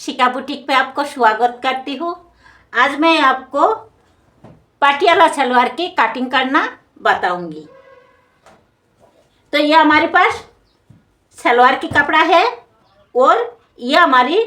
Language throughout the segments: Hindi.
शिका बुटीक पे आपको स्वागत करती हूँ। आज मैं आपको पटियाला सलवार की कटिंग करना बताऊंगी। तो ये हमारे पास सलवार की कपड़ा है और ये हमारी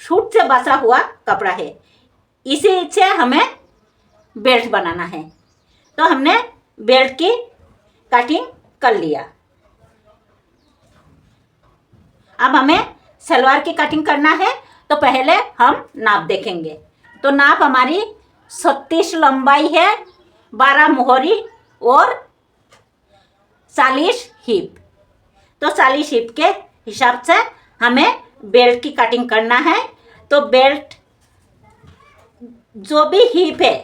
सूट से बसा हुआ कपड़ा है। इसी से हमें बेल्ट बनाना है। तो हमने बेल्ट की कटिंग कर लिया। अब हमें सलवार की कटिंग करना है तो पहले हम नाप देखेंगे। तो नाप हमारी 36 लंबाई है, 12 मोहरी और 40 हिप। तो 40 हिप के हिसाब से हमें बेल्ट की कटिंग करना है। तो बेल्ट जो भी हिप है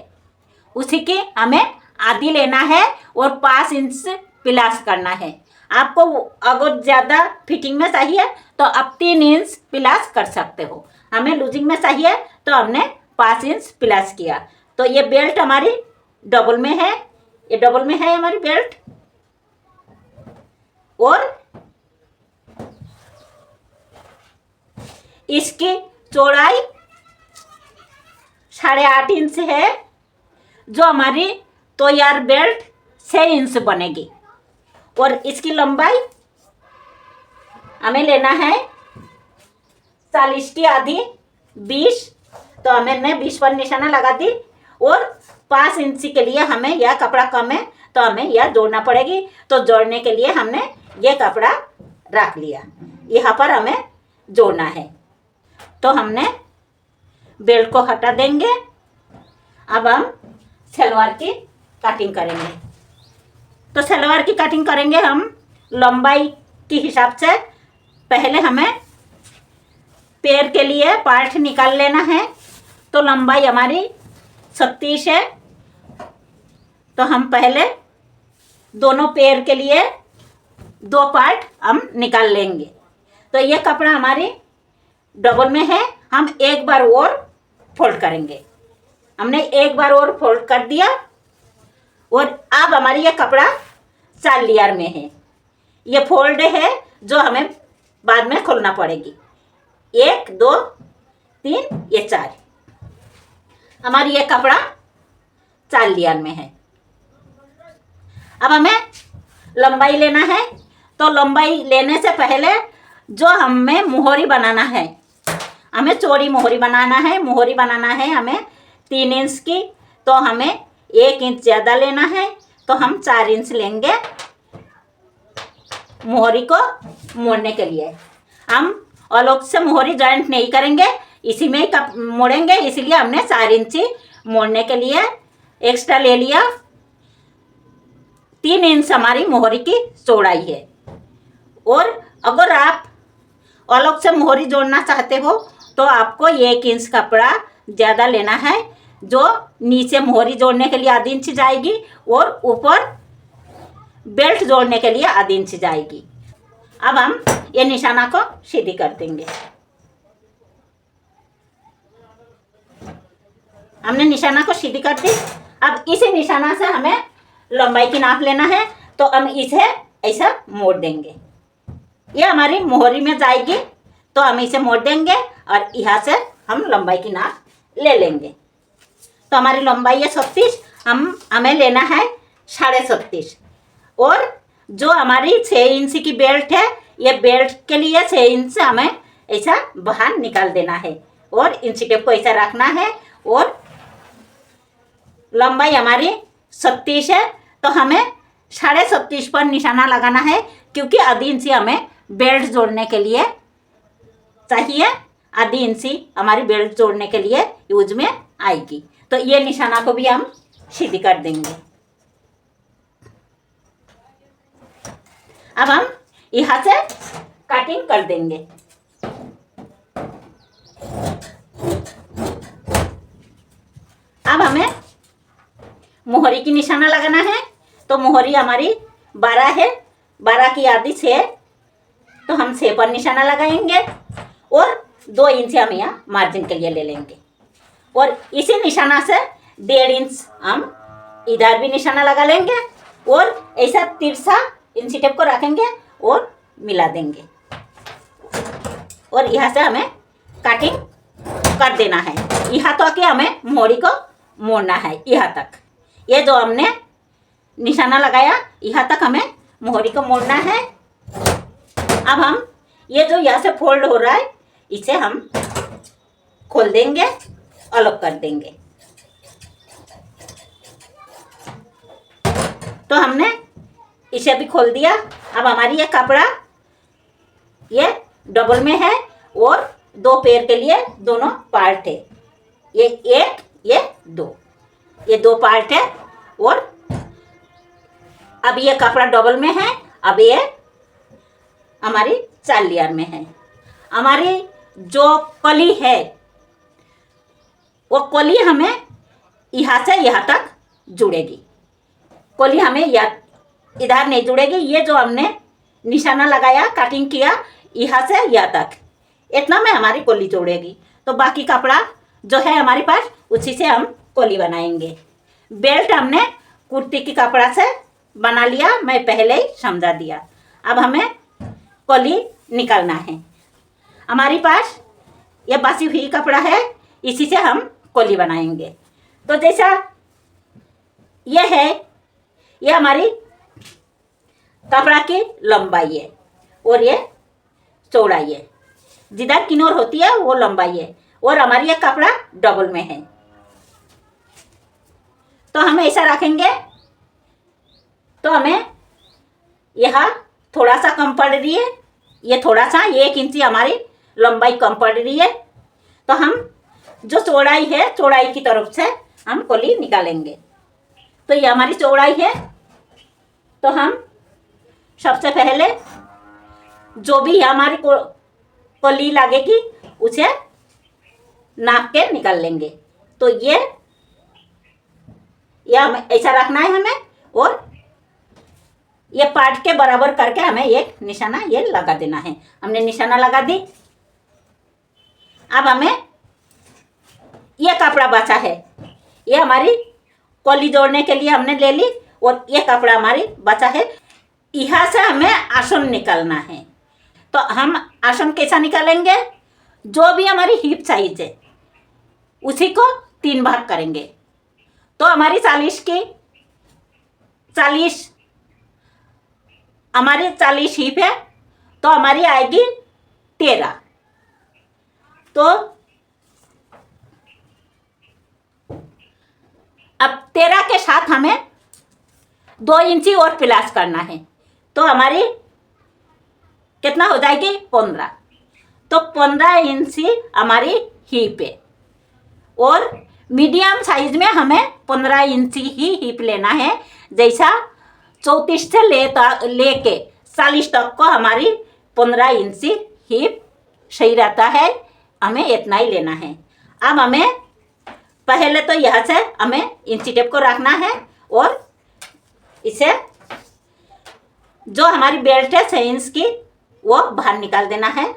उसी की हमें आधी लेना है और 5 इंच प्लस करना है। आपको अगर ज़्यादा फिटिंग में चाहिए तो आप 3 इंच प्लस कर सकते हो। हमें लूजिंग में चाहिए तो हमने 5 इंच प्लस किया। तो ये बेल्ट हमारी डबल में है, ये डबल में है हमारी बेल्ट। और इसकी चौड़ाई 8.5 इंच है, जो हमारी तो यार बेल्ट 6 इंच बनेगी। और इसकी लंबाई हमें लेना है 40 की आधी 20। तो हमने 20 पर निशाना लगा दी। और 5 इंच के लिए हमें यह कपड़ा कम है तो हमें यह जोड़ना पड़ेगी। तो जोड़ने के लिए हमने ये कपड़ा रख लिया, यहाँ पर हमें जोड़ना है। तो हमने बेल्ट को हटा देंगे। अब हम सलवार की कटिंग करेंगे। तो सलवार की कटिंग करेंगे हम लंबाई के हिसाब से। पहले हमें पैर के लिए पार्ट निकाल लेना है। तो लंबाई हमारी 36 है। तो हम पहले दोनों पैर के लिए 2 पार्ट हम निकाल लेंगे। तो ये कपड़ा हमारी डबल में है, हम एक बार और फोल्ड करेंगे। हमने एक बार और फोल्ड कर दिया। और अब हमारी ये कपड़ा 4 लेयर में है। ये फोल्ड है जो हमें बाद में खोलना पड़ेगी। 1 2 3 ये 4 हमारी ये कपड़ा 4 लेयर में है। अब हमें लंबाई लेना है। तो लंबाई लेने से पहले जो हमें मोहरी बनाना है, हमें चौड़ी मोहरी बनाना है। मोहरी बनाना है हमें 3 इंच की। तो हमें 1 इंच ज़्यादा लेना है। तो हम 4 इंच लेंगे मोहरी को मोड़ने के लिए। हम अलग से मोहरी जॉइंट नहीं करेंगे, इसी में ही मोड़ेंगे। इसलिए हमने 4 इंची मोड़ने के लिए एक्स्ट्रा ले लिया। 3 इंच हमारी मोहरी की चौड़ाई है। और अगर आप अलग से मोहरी जोड़ना चाहते हो तो आपको 1 इंच कपड़ा ज़्यादा लेना है, जो नीचे मोहरी जोड़ने के लिए आधी इंच जाएगी और ऊपर बेल्ट जोड़ने के लिए आधी इंच जाएगी। अब हम ये निशाना को सीधी कर देंगे। हमने निशाना को सीधी कर दी। अब इसी निशाना से हमें लंबाई की नाप लेना है। तो हम इसे ऐसा मोड़ देंगे। ये हमारी मोहरी में जाएगी तो हम इसे मोड़ देंगे और यहाँ से हम लंबाई की नाप ले लेंगे। तो हमारी लंबाई है 36, हमें लेना है 37.5। और जो हमारी 6 इंच की बेल्ट है, ये बेल्ट के लिए 6 इंच हमें ऐसा बाहर निकाल देना है और इंची टेप को ऐसा रखना है। और लंबाई हमारी 36 है तो हमें 37.5 पर निशाना लगाना है, क्योंकि आधी इंची हमें बेल्ट जोड़ने के लिए चाहिए। आधी इंची हमारी बेल्ट जोड़ने के लिए यूज में आएगी। तो ये निशाना को भी हम सीधी कर देंगे। अब हम यहाँ से कटिंग कर देंगे। अब हमें मोहरी की निशाना लगाना है। तो मोहरी हमारी 12 है, 12 की आधी 6। तो हम 6 पर निशाना लगाएंगे और 2 इंच हम यहाँ मार्जिन के लिए ले लेंगे। और इसी निशाना से 1.5 इंच हम इधर भी निशाना लगा लेंगे और ऐसा तिरछा इंची टेप को रखेंगे और मिला देंगे। और यहाँ से हमें कटिंग कर देना है। यहाँ तक कि हमें मोहरी को मोड़ना है, यहाँ तक। ये जो हमने निशाना लगाया यहाँ तक हमें मोहरी को मोड़ना है। अब हम ये जो यहाँ से फोल्ड हो रहा है इसे हम खोल देंगे, अलग कर देंगे। तो हमने इसे भी खोल दिया। अब हमारी ये कपड़ा ये डबल में है और 2 पैर के लिए दोनों पार्ट है। ये 1 ये 2, ये 2 पार्ट है। और अब ये कपड़ा डबल में है। अब ये हमारी 4 लेयर में है। हमारी जो कली है वो कली हमें यहाँ से यहाँ तक जुड़ेगी। कली हमें इधर नहीं जुड़ेगी। ये जो हमने निशाना लगाया, कटिंग किया यहाँ से यहाँ तक, इतना में हमारी कली जुड़ेगी। तो बाकी कपड़ा जो है हमारे पास उसी से हम कली बनाएंगे। बेल्ट हमने कुर्ती की कपड़ा से बना लिया, मैं पहले ही समझा दिया। अब हमें कली निकालना है। हमारे पास ये बसी हुई कपड़ा है, इसी से हम कली बनाएंगे। तो जैसा ये है, ये हमारी कपड़ा की लंबाई है और ये चौड़ाई है। जिधर किनार होती है वो लंबाई है और हमारी ये कपड़ा डबल में है। तो हम ऐसा रखेंगे। तो हमें यहाँ थोड़ा सा कम पड़ रही है, ये थोड़ा सा 1 इंची हमारी लंबाई कम पड़ रही है। तो हम जो चौड़ाई है, चौड़ाई की तरफ से हम कली निकालेंगे। तो ये हमारी चौड़ाई है। तो हम सबसे पहले जो भी हमारी कली लगेगी उसे नाप के निकाल लेंगे। तो ये हमें ऐसा रखना है हमें, और ये पार्ट के बराबर करके हमें एक निशाना ये लगा देना है। हमने निशाना लगा दी। अब हमें ये कपड़ा बचा है, ये हमारी कली जोड़ने के लिए हमने ले ली, और ये कपड़ा हमारी बचा है। यहाँ से हमें आसन निकालना है। तो हम आसन कैसा निकालेंगे? जो भी हमारी हिप साइज है उसी को 3 भाग करेंगे। तो हमारी 40 हमारी 40 हिप है, तो हमारी आएगी 13। तो अब 13 के साथ हमें 2 इंची और प्लस करना है। तो हमारी कितना हो जाएगी? 15। तो 15 इंची हमारी हिप है, और मीडियम साइज में हमें 15 इंची ही हिप लेना है। जैसा 34 से लेके 40 तक को हमारी 15 इंची हिप सही रहता है, हमें इतना ही लेना है। अब हमें पहले तो यहाँ से हमें इंची टेप को रखना है, और इसे जो हमारी बेल्ट है 6 इंच की वो बाहर निकाल देना है।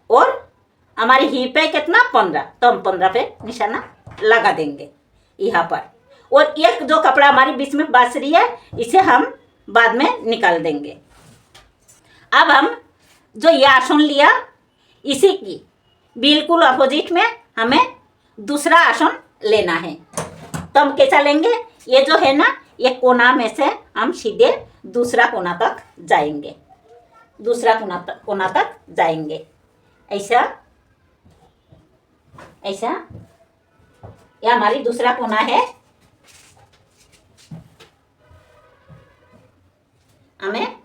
और हमारी हिप है कितना? 15। तो हम 15 पे निशाना लगा देंगे यहाँ पर। और एक जो कपड़ा हमारी बीच में बच रही है इसे हम बाद में निकाल देंगे। अब हम जो ये आसन लिया इसी की बिल्कुल अपोजिट में हमें दूसरा आसन लेना है। तो हम कैसा लेंगे? ये जो है ना, ये कोना में से हम सीधे दूसरा कोना तक जाएंगे, दूसरा कोना तक जाएंगे। ऐसा ऐसा ये हमारी दूसरा कोना है। हमें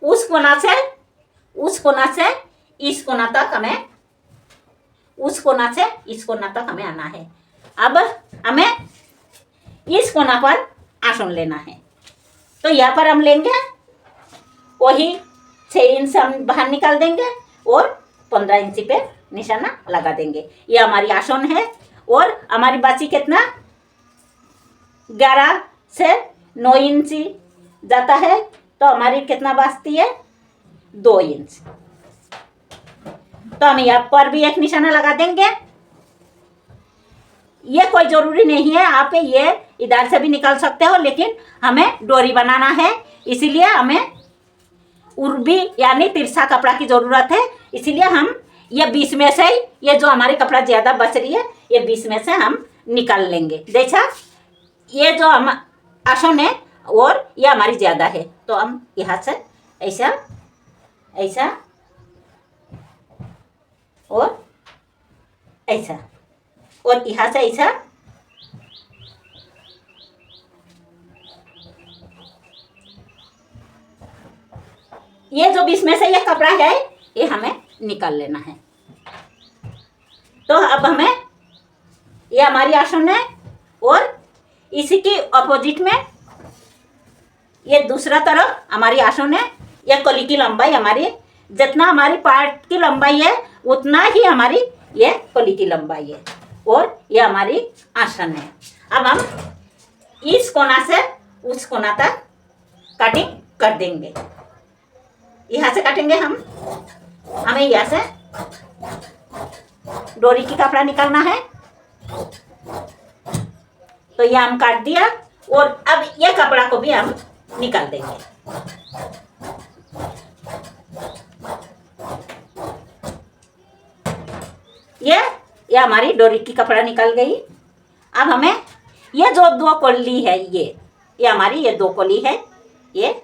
उस कोना से इस कोना तक हमें, उस कोना से इस कोना तक हमें आना है। अब हमें इस कोना पर आसन लेना है। तो यहाँ पर हम लेंगे वही 6 इंच हम बाहर निकाल देंगे और 15 इंची पे निशाना लगा देंगे। ये हमारी आसन है। और हमारी बाची कितना? 11 से 9 इंची जाता है। तो हमारी कितना बचती है? 2 इंच। तो हम यहाँ पर भी एक निशाना लगा देंगे। ये कोई ज़रूरी नहीं है, आप ये इधर से भी निकाल सकते हो, लेकिन हमें डोरी बनाना है, इसीलिए हमें उर्बी यानी तिरछा कपड़ा की ज़रूरत है, इसीलिए हम ये 20 में से ये जो हमारी कपड़ा ज़्यादा बच रही है ये 20 में से हम निकाल लेंगे। देखा, ये जो हम आसन है और ये हमारी ज़्यादा है, तो हम यहाँ से ऐसा ऐसा और ऐसा और यहाँ से ऐसा ये जो 20 में से ये कपड़ा है ये हमें निकाल लेना है। तो अब हमें ये हमारी आसन है और इसी की अपोजिट में ये दूसरा तरफ हमारी आसन है। ये कली की लंबाई हमारी जितना हमारी पार्ट की लंबाई है उतना ही हमारी ये कली की लंबाई है और ये हमारी आसन है। अब हम इस कोना से उस कोना तक कटिंग कर देंगे। यहाँ से काटेंगे हमें यहाँ से डोरी की कपड़ा निकालना है, तो ये हम काट दिया और अब ये कपड़ा को भी हम निकाल देंगे। ये हमारी डोरी की कपड़ा निकल गई। अब हमें ये जो 2 कोली है ये हमारी ये 2 कोली है, ये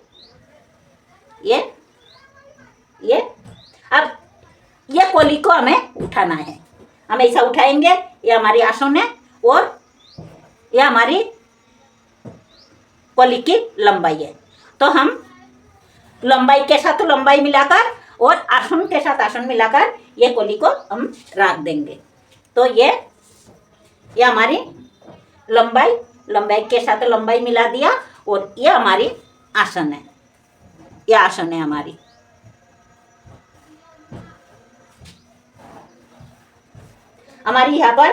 अब ये कोली को हमें उठाना है। हम ऐसा उठाएंगे, ये हमारी आसन है और ये हमारी कोली की लंबाई है। तो हम लंबाई के साथ लंबाई मिलाकर और आसन के साथ आसन मिलाकर ये कोली को हम रख देंगे। तो ये हमारी लंबाई के साथ लंबाई मिला दिया और ये हमारी आसन है, ये आसन है हमारी। हमारी यहाँ पर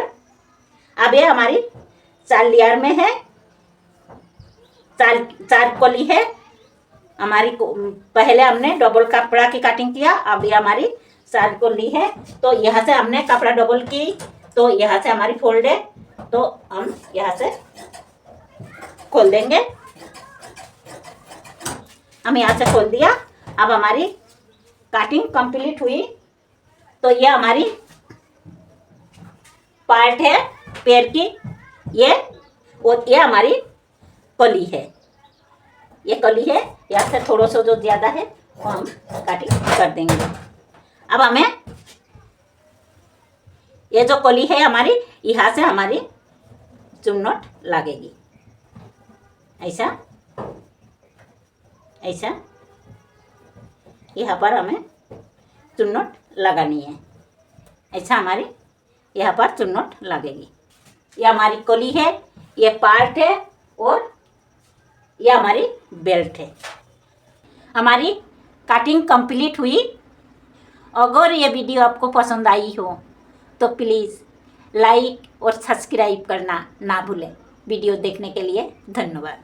अब ये हमारी 4 लेयर में है, 4 कोली है हमारी। पहले हमने डबल कपड़ा की कटिंग किया, अब ये हमारी 4 कोली है। तो यहाँ से हमने कपड़ा डबल की, तो यहाँ से हमारी फोल्ड है, तो हम यहाँ से खोल देंगे। हम यहाँ से खोल दिया। अब हमारी कटिंग कंप्लीट हुई। तो ये हमारी पार्ट है पैर की, ये और ये हमारी कली है, ये कली है। यहाँ से थोड़ा सा जो ज़्यादा है वो हम कटिंग कर देंगे। अब हमें ये जो कली है हमारी, यहाँ से हमारी चुन्नट लगेगी, ऐसा ऐसा यहाँ पर हमें चुन्नट लगानी है, ऐसा हमारी यहाँ पर चुन्नट लगेगी। ये हमारी कली है, ये पार्ट है और ये हमारी बेल्ट है। हमारी कटिंग कंप्लीट हुई। अगर ये वीडियो आपको पसंद आई हो तो प्लीज़ लाइक और सब्सक्राइब करना ना भूलें। वीडियो देखने के लिए धन्यवाद।